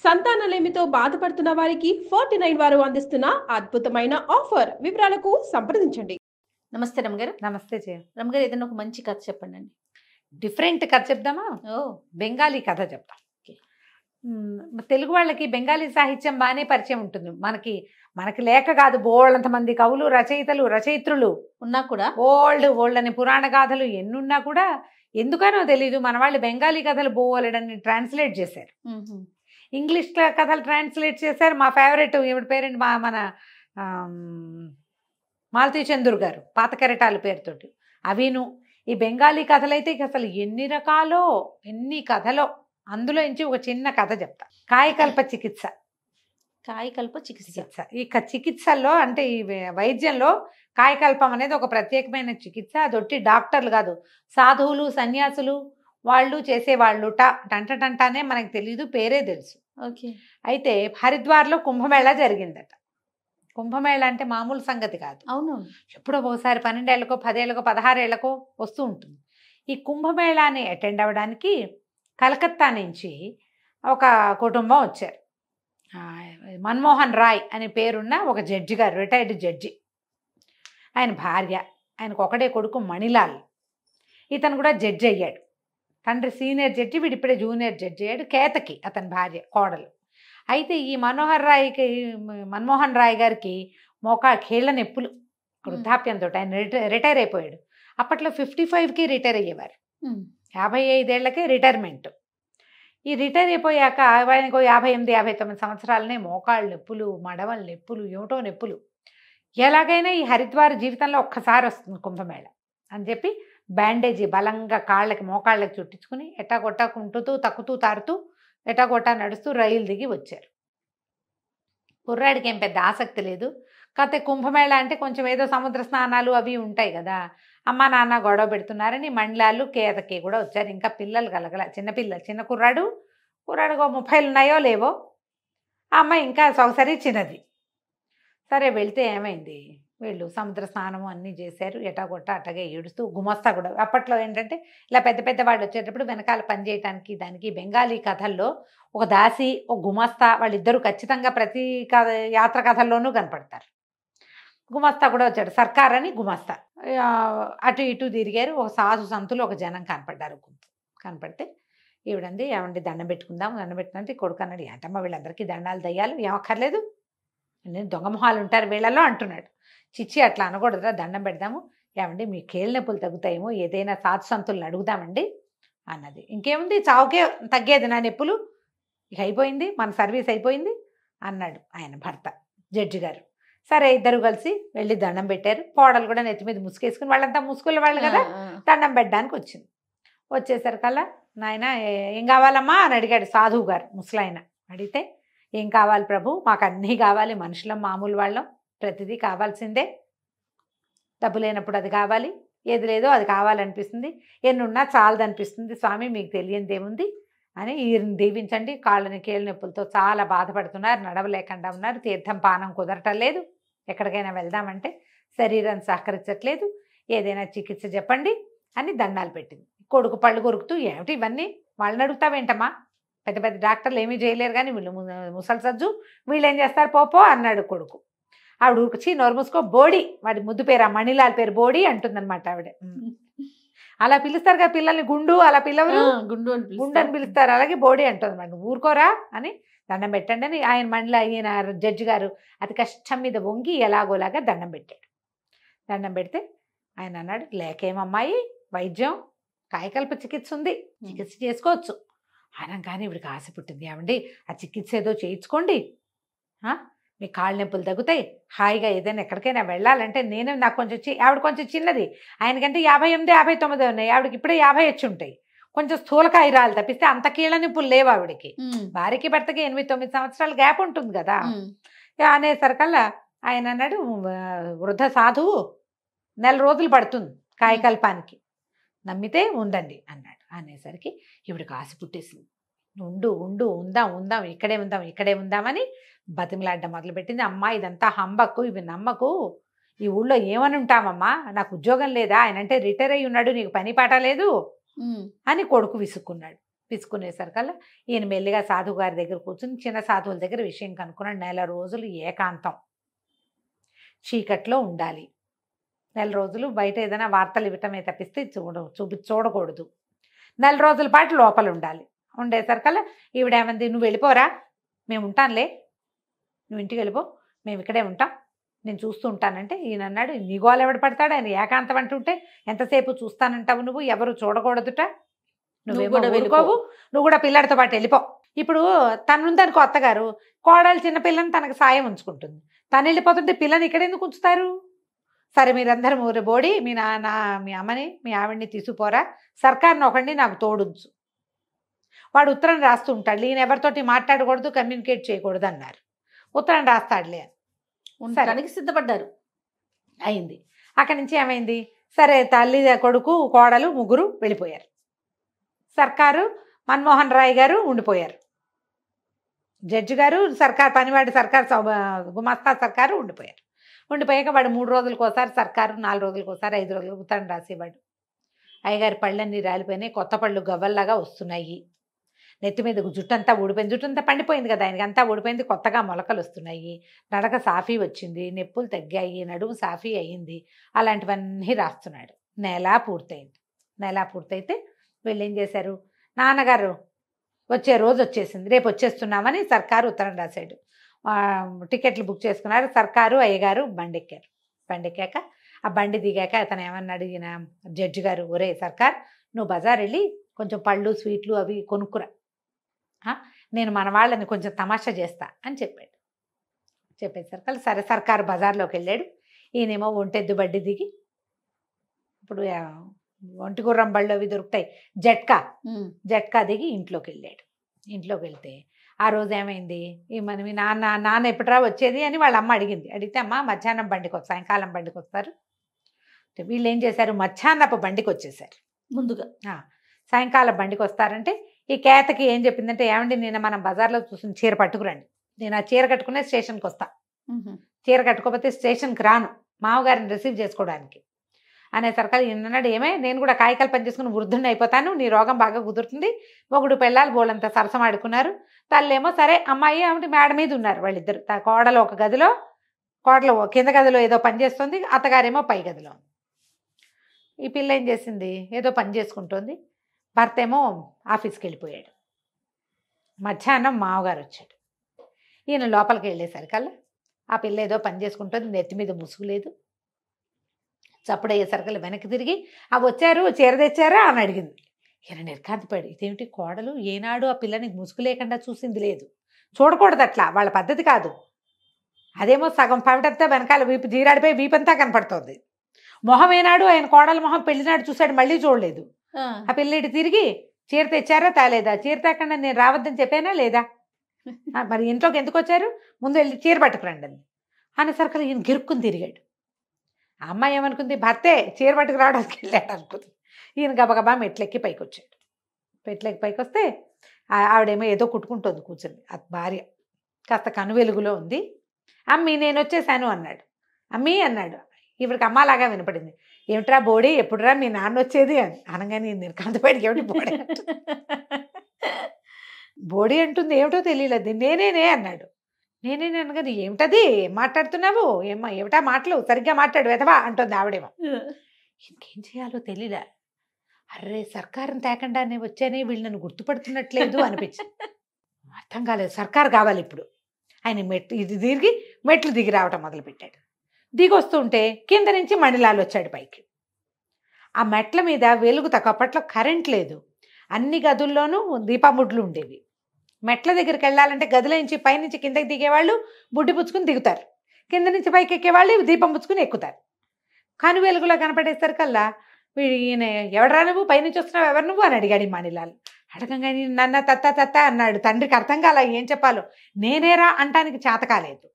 సంతానలేమితో బాధపడుతున్న వారికి 49 వారు అందిస్తున్న అద్భుతమైన ఆఫర్. వివరాలకు సంప్రదించండి. నమస్తే రమగారు. నమస్తే జయ. రమగారు, ఏదైనా ఒక మంచి కథ చెప్పండి అండి. డిఫరెంట్ కథ చెప్దామా? బెంగాలీ కథ చెప్తాం. తెలుగు వాళ్ళకి బెంగాలీ సాహిత్యం బాగానే పరిచయం ఉంటుంది. మనకి లేక కాదు, బోళ్ళంత మంది కవులు, రచయిత్రులు ఉన్నా కూడా ఓల్డ్ అని పురాణ గాథలు ఎన్నున్నా కూడా ఎందుకనో తెలీదు మన వాళ్ళు బెంగాలీ కథలు బోలెడని ట్రాన్స్లేట్ చేశారు. ఇంగ్లీష్ కథలు ట్రాన్స్లేట్ చేశారు. మా ఫేవరెట్ ఈవిడ పేరెంట్ మన మాలతీ చందూర్ గారు, పాత కెరటాల పేరుతోటి అవిను. ఈ బెంగాలీ కథలైతే అసలు ఎన్ని కథలో అందులో నుంచి ఒక చిన్న కథ చెప్తా. కాయకల్ప చికిత్స. ఈ చికిత్సల్లో అంటే ఈ వైద్యంలో కాయకల్పం అనేది ఒక ప్రత్యేకమైన చికిత్స. అదొట్టి డాక్టర్లు కాదు, సాధువులు, సన్యాసులు వాళ్ళు చేసేవాళ్ళు. టంటనే మనకు తెలీదు, పేరే తెలుసు. ఓకే. అయితే హరిద్వార్లో కుంభమేళా జరిగిందట. కుంభమేళా అంటే మామూలు సంగతి కాదు. అవును, ఎప్పుడో ఒకసారి 12 ఏళ్ళకో 10 ఏళ్ళకో 16 ఏళ్ళకో వస్తూ ఉంటుంది. ఈ కుంభమేళాని అటెండ్ అవ్వడానికి కలకత్తా నుంచి ఒక కుటుంబం వచ్చారు. మన్మోహన్ రాయ్ అనే పేరున్న ఒక జడ్జి గారు, రిటైర్డ్ జడ్జి. ఆయన భార్య, ఆయనకు ఒకడే కొడుకు మణిలాల్. ఇతను కూడా జడ్జి అయ్యాడు. తండ్రి సీనియర్ జడ్జి, వీడిప్పుడే జూనియర్ జడ్జి అయ్యాడు. కేతకి అతని భార్య, కోడలు. అయితే ఈ మన్మోహన్ రాయ్ గారికి కీళ్ళ నొప్పులు, వృద్ధాప్యంతో ఆయన రిటైర్ అయిపోయాడు. అప్పట్లో 55కి రిటైర్ అయ్యేవారు, 55 ఏళ్లకే రిటైర్మెంట్. ఈ రిటైర్ అయిపోయాక ఆయనకు 58, 59 సంవత్సరాలనే మోకాళ్ళ నొప్పులు, మడవల నొప్పులు, ఏమిటో నొప్పులు. ఎలాగైనా ఈ హరిద్వార్ జీవితంలో ఒక్కసారి వస్తుంది కుంభమేళ అని చెప్పి బ్యాండేజీ బలంగా మోకాళ్ళకి చుట్టించుకుని ఎట్టాగొట్టా కుంటుతూ తక్కుతూ తారుతూ ఎట్టాగొట్టా నడుస్తూ రైలు దిగి వచ్చారు. కుర్రాడికి ఏం పెద్ద ఆసక్తి లేదు. కాకపోతే కుంభమేళ అంటే కొంచెం ఏదో సముద్ర స్నానాలు అవి ఉంటాయి కదా. అమ్మ నాన్న గొడవ పెడుతున్నారని మండలాలు, కేతకి కూడా వచ్చారు. ఇంకా పిల్లలు చిన్న కుర్రాడు 30 ఉన్నాయో లేవో. ఆ అమ్మాయి ఇంకా సొగసరి చిన్నది. సరే వెళ్తే ఏమైంది, వీళ్ళు సముద్ర స్నానము అన్నీ చేశారు. ఎటాగొట్ట అట్టగే ఏడుస్తూ గుమస్తా కూడా. అప్పట్లో ఏంటంటే ఇలా పెద్ద వాళ్ళు వచ్చేటప్పుడు వెనకాల పని చేయడానికి దానికి బెంగాలీ కథల్లో ఒక దాసి, ఒక గుమస్తా, వాళ్ళిద్దరూ ఖచ్చితంగా ప్రతి యాత్ర కథల్లోనూ కనపడతారు. గుమస్తా కూడా వచ్చాడు, సర్కార్ అని గుమస్తా. అటు ఇటు తిరిగారు. ఒక సాధు సంతులు ఒక జనం కనపడ్డారు. కనపడితే ఈవిడంది, ఏమండి దండం పెట్టుకుంటే కొడుకు అన్నాడు, ఏంటమ్మా వీళ్ళందరికీ దండాలు దయ్యాలు ఏమక్కర్లేదు, నేను దొంగ మొహాలు ఉంటారు వీళ్ళలో అంటున్నాడు. చిచ్చి అట్లా అనకూడదురా, దండం పెడదాము. ఏమండి మీ కీళ్ళ నొప్పులు తగ్గుతాయేమో, ఏదైనా సాధు సంతులను అడుగుదామండి అన్నది. ఇంకేముంది, చావుకే తగ్గేది నా నొప్పులు, ఇక అయిపోయింది, మన సర్వీస్ అయిపోయింది అన్నాడు ఆయన భర్త జడ్జి గారు. సరే ఇద్దరు కలిసి వెళ్ళి దండం పెట్టారు. కోడలు కూడా నెత్తి మీద ముసుకేసుకుని, వాళ్ళంతా ముసుగుల వాళ్ళు కదా, దండం పెట్టడానికి వచ్చింది. వచ్చేసరికల్లా నాయన ఏం కావాలమ్మా అని అడిగాడు సాధువు గారు, ముసలాయన. అడిగితే ఏం కావాలి ప్రభు, మాకు అన్నీ కావాలి, మనుషులం మామూలు వాళ్ళం, ప్రతిదీ కావాల్సిందే. డబ్బు లేనప్పుడు అది కావాలి, ఏది లేదో అది కావాలనిపిస్తుంది, ఎన్నున్నా చాలదనిపిస్తుంది. స్వామి మీకు తెలియనిది ఏముంది అని ఈయన్ని దీవించండి. కాళ్ళని కీళ్ళ నొప్పులతో చాలా బాధపడుతున్నారు, నడవలేకుండా ఉన్నారు, తీర్థం పానం కుదరటం లేదు, ఎక్కడికైనా వెళ్దామంటే శరీరం సహకరించట్లేదు, ఏదైనా చికిత్స చెప్పండి అని దండాలు పెట్టింది. కొడుకు పళ్ళు కొరుకుతూ, ఏమిటి ఇవన్నీ, వాళ్ళని అడుగుతావేంటమ్మా, పెద్ద డాక్టర్లు ఏమీ చేయలేరు కానీ వీళ్ళు ముసలి సజ్జు, వీళ్ళు ఏం చేస్తారు పోపో అన్నాడు కొడుకు. ఆవిడ ఉరిచి నోరు మూసుకో, బోడి, వాడి ముద్దు పేరు, ఆ మణిలాల్ పేరు బోడి అంటుందన్నమాట ఆవిడ. అలా పిలుస్తారు కదా పిల్లల్ని, గుండు అలా పిల్లలు గుండు అని పిలుస్తారు, అలాగే బోడి అంటుంది మరి, ఊరుకోరా అని దండం పెట్టండి అని ఈయన జడ్జి గారు అతి కష్టం మీద వంగి ఎలాగోలాగా దండం పెట్టాడు. దండం పెడితే ఆయన అన్నాడు, లేకేమమ్మాయి వైద్యం, కాయకల్ప చికిత్స ఉంది, చికిత్స చేసుకోవచ్చు అనగానే ఇవిడికి ఆశ పుట్టింది. ఏమండి ఆ చికిత్స ఏదో చేయించుకోండి, మీ కాళ్ళ నొప్పులు తగ్గుతాయి, హాయిగా ఏదైనా ఎక్కడికైనా వెళ్ళాలంటే నాకు కొంచెం ఆవిడ కొంచెం చిన్నది, ఆయనకంటే 58, 59 ఉన్నాయి, ఆవిడకి ఇప్పుడే 50 వచ్చి ఉంటాయి. కొంచెం స్థూలకాయ రాలు తప్పిస్తే అంత కీళ్ళ నొప్పులు లేవు ఆవిడకి. భార్యకి భర్తకి 8, 9 సంవత్సరాల గ్యాప్ ఉంటుంది కదా. అనేసరికల్లా ఆయన అన్నాడు, వృద్ధ సాధువు 4 రోజులు పడుతుంది కాయకల్పానికి, నమ్మితే ఉందండి అన్నాడు. అనేసరికి ఇవిడికి ఆశ పుట్టేసింది. ఉందాం ఇక్కడే ఉందామని బతిమలాడ్డం మొదలుపెట్టింది. అమ్మా ఇదంతా హంబక్కు, ఇవి నమ్మకు, ఈ ఊళ్ళో ఏమని ఉంటామమ్మా, నాకు ఉద్యోగం లేదా, ఆయన అంటే రిటైర్ అయ్యి ఉన్నాడు, నీకు పని పాట లేదు అని కొడుకు విసుక్కున్నాడు. పిసుకునేసరికల్లా ఈయన మెల్లిగా సాధువు గారి దగ్గర కూర్చుని చిన్న సాధువుల దగ్గర విషయం కనుక్కున్నాడు. 1 రోజులు ఏకాంతం, చీకట్లో ఉండాలి. 1 రోజులు బయట ఏదైనా వార్తలు ఇవ్వటమే తప్పిస్తే చూడకూడదు. 1 రోజుల పాటు లోపల ఉండాలి. ఉండేసరికల్లా ఈవిడేమంది, నువ్వు వెళ్ళిపోరా, మేము ఉంటానులే, నువ్వు ఇంటికి వెళ్ళిపో, మేము ఇక్కడే ఉంటాం, నేను చూస్తూ ఉంటానంటే ఈయన అన్నాడు, నీ గోలు ఎవడు పడతాడు, ఆయన ఏకాంతం అంటుంటే ఎంతసేపు చూస్తానంటావు, నువ్వు ఎవరు చూడకూడదుట, నువ్వేమో వెళ్ళిపోవు, నువ్వు కూడా పిల్లడితో పాటు వెళ్ళిపో. ఇప్పుడు తనుందనుకో అత్తగారు, కోడలు చిన్నపిల్లని తనకు సాయం ఉంచుకుంటుంది, తను వెళ్ళిపోతుంటే పిల్లని ఇక్కడ ఎందుకు ఉంచుతారు? సరే మీరందరూ బోడి మీ నాన్న మీ అమ్మని మీ ఆవిడ్ని తీసుకుపోరా, సర్కార్ని ఒకడిని నాకు తోడుంచు. వాడు ఉత్తరం రాస్తూ ఉంటాడు, ఈయన ఎవరితోటి మాట్లాడకూడదు, కమ్యూనికేట్ చేయకూడదు అన్నారు. ఉత్తరం రాస్తాడులే అని ఉండడానికి సిద్ధపడ్డారు. అయింది. అక్కడి నుంచి ఏమైంది, సరే తల్లి కొడుకు కోడలు ముగ్గురు వెళ్ళిపోయారు. సర్కారు మన్మోహన్ రాయ్ గారు ఉండిపోయారు, జడ్జి గారు సర్కార్ పనివాడి సర్కార్ గుమాస్తా సర్కారు ఉండిపోయారు. ఉండిపోయాక వాడు 3 రోజులకోసారి సర్కారు, 4 రోజులకోసారి, 5 రోజులకు ఉత్తరం రాసేవాడు. అయ్యగారి పళ్ళన్నీ రాలిపోయినాయి, కొత్త పళ్ళు గవ్వల్లాగా వస్తున్నాయి, నెత్తి మీద జుట్టంతా ఊడిపోయింది, జుట్టంతా పండిపోయింది కదా ఆయనకి, అంతా ఊడిపోయింది, కొత్తగా మొలకలు వస్తున్నాయి, నడక సాఫీ వచ్చింది, నొప్పులు తగ్గాయి, నడుము సాఫీ అయ్యింది, అలాంటివన్నీ రాస్తున్నాడు. నెల పూర్తయింది. నెల పూర్తయితే వీళ్ళు ఏం చేశారు, నాన్నగారు వచ్చే రోజు వచ్చేసింది, రేపు వచ్చేస్తున్నామని సర్కారు ఉత్తరం రాశాడు. టికెట్లు బుక్ చేసుకున్నారు. సర్కారు అయ్యగారు బండి ఎక్కారు. బండి ఎక్కాక ఆ బండి దిగాక అతను ఏమన్నాడు, ఈయన జడ్జి గారు, ఒరే సర్కార్, నువ్వు బజార్ వెళ్ళి కొంచెం పళ్ళు స్వీట్లు అవి కొనుక్కురా, నేను మన వాళ్ళని కొంచెం తమాషా చేస్తా అని చెప్పాడు. చెప్పేసరికి సరే సర్కారు బజార్లోకి వెళ్ళాడు. ఈయనేమో ఒంటెద్దు బండి దిగి, ఇప్పుడు ఒంటి గుర్రం బళ్ళు అవి దొరుకుతాయి, జట్కా దిగి ఇంట్లోకి వెళ్ళాడు. ఇంట్లోకి వెళ్తే ఆ రోజు ఏమైంది, మీ నాన్న ఎప్పుడురా వచ్చేది అని వాళ్ళ అమ్మ అడిగింది. అడిగితే అమ్మ మధ్యాహ్నం బండికి వస్తారు, సాయంకాలం బండికి వస్తారు. వీళ్ళు ఏం చేశారు, మధ్యాహ్నపు బండికి వచ్చేసారు. ముందుగా సాయంకాలం బండికి వస్తారంటే ఈ కేతకి ఏం చెప్పిందంటే, ఏమండి నేను మనం బజార్లో చూసిన చీర పట్టుకురండి, నేను ఆ చీర కట్టుకునే స్టేషన్కి వస్తా, చీర కట్టుకోకపోతే స్టేషన్కి రాను మామగారిని రిసీవ్ చేసుకోవడానికి అనేసరికి ఈయనన్నాడు, ఏమే నేను కూడా కాయకాలు పని చేసుకుని వృద్ధుని అయిపోతాను, నీ రోగం బాగా కుదురుతుంది. మొగుడు పెళ్ళాలు బోలంతా సరసమాడుకున్నారు. తల్లేమో సరే అమ్మాయి ఆమె మేడ మీద ఉన్నారు వాళ్ళిద్దరు. కోడలు ఒక గదిలో, కోడలు కింద గదిలో ఏదో పని చేస్తుంది, అత్తగారేమో పై గదిలో. ఈ పిల్ల ఏం చేసింది, ఏదో పని చేసుకుంటుంది, భర్త ఏమో ఆఫీస్కి వెళ్ళిపోయాడు. మధ్యాహ్నం మామగారు వచ్చాడు. ఈయన లోపలికి వెళ్ళేసరికల్లా ఆ పిల్ల ఏదో పని చేసుకుంటుంది, నెత్తి మీద ముసుగు లేదు. చప్పుడయ్యేసరికల్లా వెనక్కి తిరిగి వచ్చారు చీర తెచ్చారా అని అడిగింది. ఈయన నిర్ఘాంతపడి, ఇదేమిటి కోడలు ఏనాడు ఆ పిల్లని ముసుగు లేకుండా చూసింది లేదు, చూడకూడదు అట్లా, వాళ్ళ పద్ధతి కాదు. అదేమో సగం పవిటంతా వెనకాల వీపు జీరాడిపోయి వీపంతా కనపడుతోంది. మొహం ఏనాడు ఆయన కోడల మొహం పెళ్లినాడు చూశాడు, మళ్ళీ చూడలేదు. ఆ పిల్లటి తిరిగి చీర తెచ్చారా తాలేదా, చీర తేకుండా నేను రావద్దని చెప్పానా లేదా, మరి ఇంట్లోకి ఎందుకు వచ్చారు, ముందు వెళ్ళి చీర పట్టుకురండి అని అనేసరికి ఈయన గిరుక్కుని తిరిగాడు. ఆ అమ్మాయి ఏమనుకుంది, భర్తే చీర పట్టుకు రావడానికి వెళ్ళాడు అనుకుంది. ఈయన గబగబా మెట్లెక్కి పైకి వచ్చాడు. మెట్లెక్కి పైకి వస్తే ఆవిడేమో ఏదో కుట్టుకుంటుంది కూర్చొని, ఆ భార్య కాస్త కను వెలుగులో ఉంది. అమ్మి నేను వచ్చేసాను అన్నాడు. అమ్మీ అన్నాడు. ఇవిడికి అమ్మలాగా వినపడింది. ఏమిట్రా బోడి, ఎప్పుడురా మీ నాన్న వచ్చేది అని అనగానే నిర్కాంతపడికి, ఏమిటి బోడి బోడి అంటుంది, ఏమిటో తెలియలేదు. నేనేనే అన్నాడు. నేనేనే అనగానే ఏమిటది, ఏం మాట్లాడుతున్నావు, ఏమిటా మాటలు, సరిగ్గా మాట్లాడు వెధవా అంటుంది ఆవిడేమో. ఇంకేం చేయాలో తెలియలే. అర్రే సర్కారుని తేకుండా నేను వచ్చానే, వీళ్ళు నన్ను గుర్తుపడుతున్నట్లేదు అనిపించింది. అర్థం కాలేదు, సర్కారు కావాలి ఇప్పుడు. ఆయన ఇది తిరిగి మెట్లు దిగి రావటం మొదలుపెట్టాడు. దిగి వస్తుంటే కింద నుంచి మణిలాల్ వచ్చాడు పైకి. ఆ మెట్ల మీద వెలుగు అప్పట్లో కరెంట్ లేదు, అన్ని గదుల్లోనూ దీపముడ్లు ఉండేవి. మెట్ల దగ్గరికి వెళ్ళాలంటే గదిలో నుంచి పైనుంచి కిందకి దిగేవాళ్ళు బుడ్డి పుచ్చుకుని దిగుతారు, కింద నుంచి పైకి ఎక్కేవాళ్ళు దీపం పుచ్చుకుని ఎక్కుతారు. కను వెలుగులో కనపడేసరికల్లా ఈయన ఎవడరా నువ్వు, పైనుంచి వస్తున్నావు, ఎవరు నువ్వు అని అడిగాడు మణిలాల్. అడగంగానే నన్న తత్త అన్నాడు. తండ్రికి అర్థం కాల ఏం చెప్పాలో. నేనేరా అంటానికి చేత కాలేదు.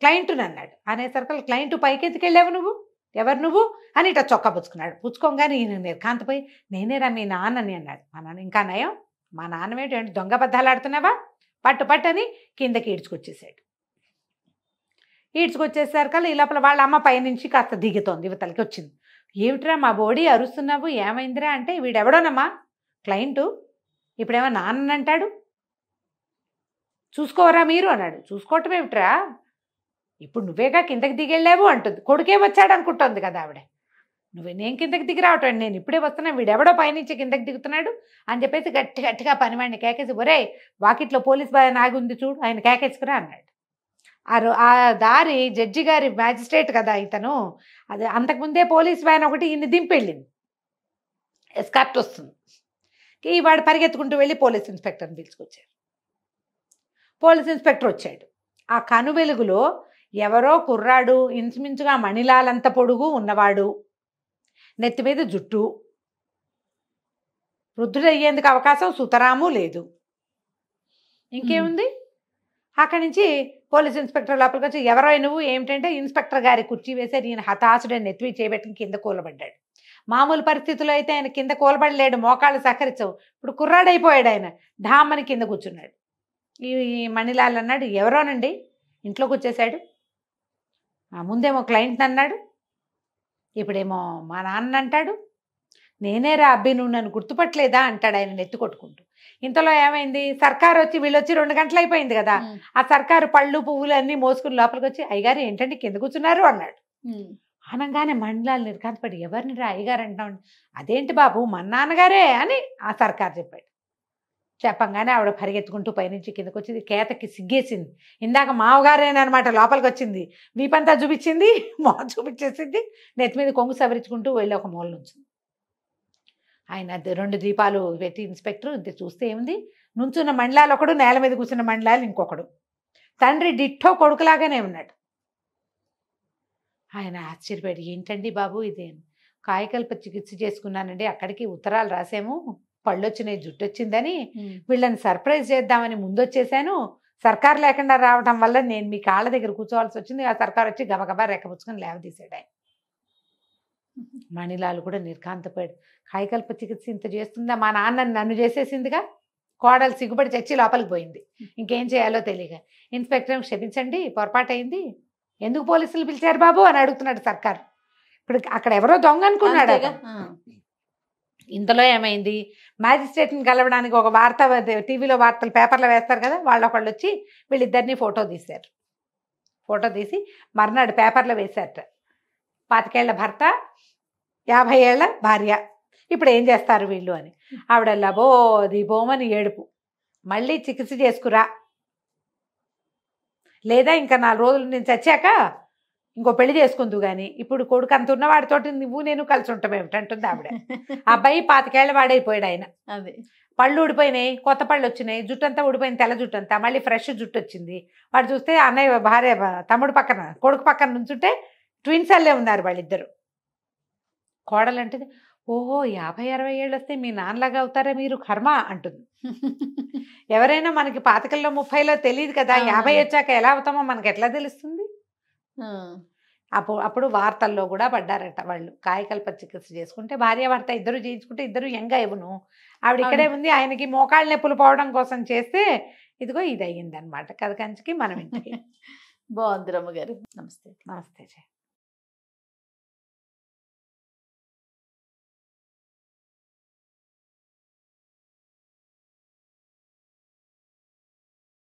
క్లయింటుని అన్నాడు. అనేసరికి క్లయింట్ పైకెత్తికి వెళ్ళావు నువ్వు, ఎవరు నువ్వు అని ఇట్లా చొక్కా పుచ్చుకున్నాడు. పుచ్చుకోగానే ఈయన నిర్కాంతపోయి నేనేరా మీ నాన్నని అన్నాడు. మా నాన్న ఇంకా నయం, మా నాన్నమేంటి దొంగ బద్దాలు ఆడుతున్నావా, పట్టు అని కిందకి ఈడ్చుకొచ్చేసాడు. ఈడ్చుకొచ్చేసరికల్లా ఈ లోపల వాళ్ళ అమ్మ పైనుంచి కాస్త దిగుతోంది, యువతలకి వచ్చింది. ఏమిట్రా మా బోడీ అరుస్తున్నావు, ఏమైందిరా అంటే వీడెవడోనమ్మా క్లయింటు, ఇప్పుడేమో నాన్న అంటాడు. చూసుకోవరా మీరు అన్నాడు. చూసుకోవటం ఏమిట్రా, ఇప్పుడు నువ్వేగా కిందకి దిగెళ్ళావు అంటుంది. కొడుకే వచ్చాడు అనుకుంటుంది కదా ఆవిడ. నేను కిందకి దిగి రావటం, నేను ఇప్పుడే వస్తున్నాను, వీడెవడో పైనుంచి కిందకి దిగుతున్నాడు అని చెప్పేసి గట్టిగా పనివాడిని కేకేసి, ఒరే వాకిట్లో పోలీస్ బాయ్ ఆగి ఉంది చూడు, ఆయన కేకేసుకురా అన్నాడు. ఆ దారి జడ్జి గారి మ్యాజిస్ట్రేట్ కదా ఇతను, అది అంతకుముందే పోలీస్ వ్యాన్ ఒకటి ఈయన దింపెళ్ళింది, ఎస్కార్ట్ వస్తుంది. వాడు పరిగెత్తుకుంటూ వెళ్ళి పోలీస్ ఇన్స్పెక్టర్ని పిలుచుకొచ్చారు. పోలీస్ ఇన్స్పెక్టర్ వచ్చాడు. ఆ కను వెలుగులో ఎవరో కుర్రాడు, ఇంచుమించుగా మణిలాలంత పొడుగు ఉన్నవాడు, నెత్తి మీద జుట్టు, వృద్ధుడు అయ్యేందుకు అవకాశం సుతరాము లేదు. ఇంకేముంది? అక్కడి నుంచి పోలీస్ ఇన్స్పెక్టర్ లోపలికి వచ్చి, ఎవరో నువ్వు ఏమిటంటే, ఇన్స్పెక్టర్ గారి కుర్చీ వేశారు. ఈయన హతాశుడని నెత్తివి చేయబెట్టుకుని కింద కూలబడ్డాడు. మామూలు పరిస్థితుల్లో అయితే ఆయన కింద కూలబడలేడు, మోకాళ్ళు సహకరించవు. ఇప్పుడు కుర్రాడైపోయాడు ఆయన, ఢామ్మని కింద కూర్చున్నాడు. ఈ మణిలాల్ అన్నాడు, ఎవరోనండి, ఇంట్లోకి వచ్చేసాడు. ముందేమో క్లయింట్ అన్నాడు, ఇప్పుడేమో మా నాన్న అంటాడు. నేనేరా అబ్బి, నువ్వు నన్ను గుర్తుపట్టలేదా అంటాడు ఆయన నెత్తి కొట్టుకుంటూ. ఇంతలో ఏమైంది, సర్కారు వచ్చి, వీళ్ళు వచ్చి 2 గంటలు అయిపోయింది కదా. ఆ సర్కారు పళ్ళు పువ్వులు అన్నీ మోసుకుని లోపలికి వచ్చి, అయ్యగారు ఏంటంటే కింద కూర్చున్నారు అన్నాడు. అనగానే మండలాలు నిర్కాంతపడి, ఎవరిని రా అయ్యగారు అంటాం. అదేంటి బాబు, మన నాన్నగారే అని ఆ సర్కారు చెప్పాడు. చెప్పంగానే ఆవిడ పరిగెత్తుకుంటూ పైనుంచి కిందకు వచ్చింది. కేతకి సిగ్గేసింది. ఇందాక మావగారేనమాట లోపలికి వచ్చింది, వీపంతా చూపించింది, మొహం చూపించేసింది, నెత్తి మీద కొంగు సవరించుకుంటూ వెళ్ళి ఒక మూల నుంచి ఆయన 2 దీపాలు పెట్టి ఇన్స్పెక్టర్ చూస్తే ఏముంది, నుంచున్న మండలాలు ఒకడు, నేల మీద కూర్చున్న మండలాలు ఇంకొకడు. తండ్రి డిట్టో కొడుకులాగానే ఉన్నాడు. ఆయన ఆశ్చర్యపడి, ఏంటండి బాబు ఇదే, కాయకల్ప చికిత్స చేసుకున్నానండి, అక్కడికి ఉత్తరాలు రాసాము, పళ్ళు వచ్చినాయి, జుట్టు వచ్చిందని, వీళ్ళని సర్ప్రైజ్ చేద్దామని ముందొచ్చేసాను. సర్కారు లేకుండా రావడం వల్ల నేను మీ కాళ్ళ దగ్గర కూర్చోవాల్సి వచ్చింది. ఆ సర్కారు వచ్చి గబగబా రెక్కపుచ్చుకొని లేవదీశాడు ఆయన. మణిలాల్ కూడా నిర్కాంతపడి, కాయకల్ప చికిత్స ఇంత చేస్తుందా, మా నాన్న నన్ను చేసేసిందిగా. కోడలు సిగ్గుపడి చచ్చి లోపలికి పోయింది. ఇంకేం చేయాలో తెలియక ఇన్స్పెక్టర్, క్షమించండి పొరపాటు అయింది, ఎందుకు పోలీసులు పిలిచారు బాబు అని అడుగుతున్నాడు సర్కారు. ఇప్పుడు అక్కడ ఎవరో దొంగ అనుకున్నాడు. ఇంతలో ఏమైంది, మ్యాజిస్ట్రేట్ని కలవడానికి ఒక వార్త, టీవీలో వార్తలు పేపర్లో వేస్తారు కదా, వాళ్ళొకళ్ళు వచ్చి వీళ్ళిద్దరినీ ఫోటో తీశారు. ఫోటో తీసి మర్నాడు పేపర్లో వేశారట. 25 ఏళ్ల భర్త, 50 ఏళ్ల భార్య, ఇప్పుడు ఏం చేస్తారు వీళ్ళు అని. ఆవిడ లబోది బోమని ఏడుపు, మళ్ళీ చికిత్స చేసుకురా, లేదా ఇంకా 4 రోజులు నేను చచ్చాక ఇంకో పెళ్లి చేసుకుందు కానీ ఇప్పుడు కొడుకు అంత ఉన్నవాడితోటి నువ్వు నేను కలిసి ఉంటాం ఏమిటంటుంది ఆవిడ. అబ్బాయి 25 ఏళ్ల వాడైపోయాడు ఆయన. అదే పళ్ళు ఊడిపోయినాయి, కొత్త పళ్ళు వచ్చినాయి, జుట్టు అంతా ఊడిపోయింది, తెల్ల జుట్టు అంతా, మళ్ళీ ఫ్రెష్ జుట్టు వచ్చింది. వాడు చూస్తే అన్నయ్య భార్య తమ్ముడు పక్కన, కొడుకు పక్కన నుంచుంటే ట్విన్స్ అల్లే ఉన్నారు వాళ్ళిద్దరు. కోడలు అంటే, ఓహో 50-60 ఏళ్ళు వస్తే మీ నాన్నలాగా అవుతారా మీరు, కర్మ అంటుంది. ఎవరైనా మనకి 25లో 30లో తెలియదు కదా, 50 వచ్చాక ఎలా అవుతామో మనకి ఎట్లా తెలుస్తుంది. అప్పుడు వార్తల్లో కూడా పడ్డారట వాళ్ళు. కాయకల్ప చికిత్స చేసుకుంటే భార్య భర్త ఇద్దరు చేయించుకుంటే ఇద్దరు యంగా ఇవ్వను, ఆవిడ ఇక్కడే ఉంది, ఆయనకి మోకాళ్ళ నొప్పులు పోవడం కోసం చేస్తే ఇదిగో ఇది అయ్యిందనమాట. కథ కంచికి మనం ఇంటికి. బాగుంది రమ్మగారు. నమస్తే. నమస్తే.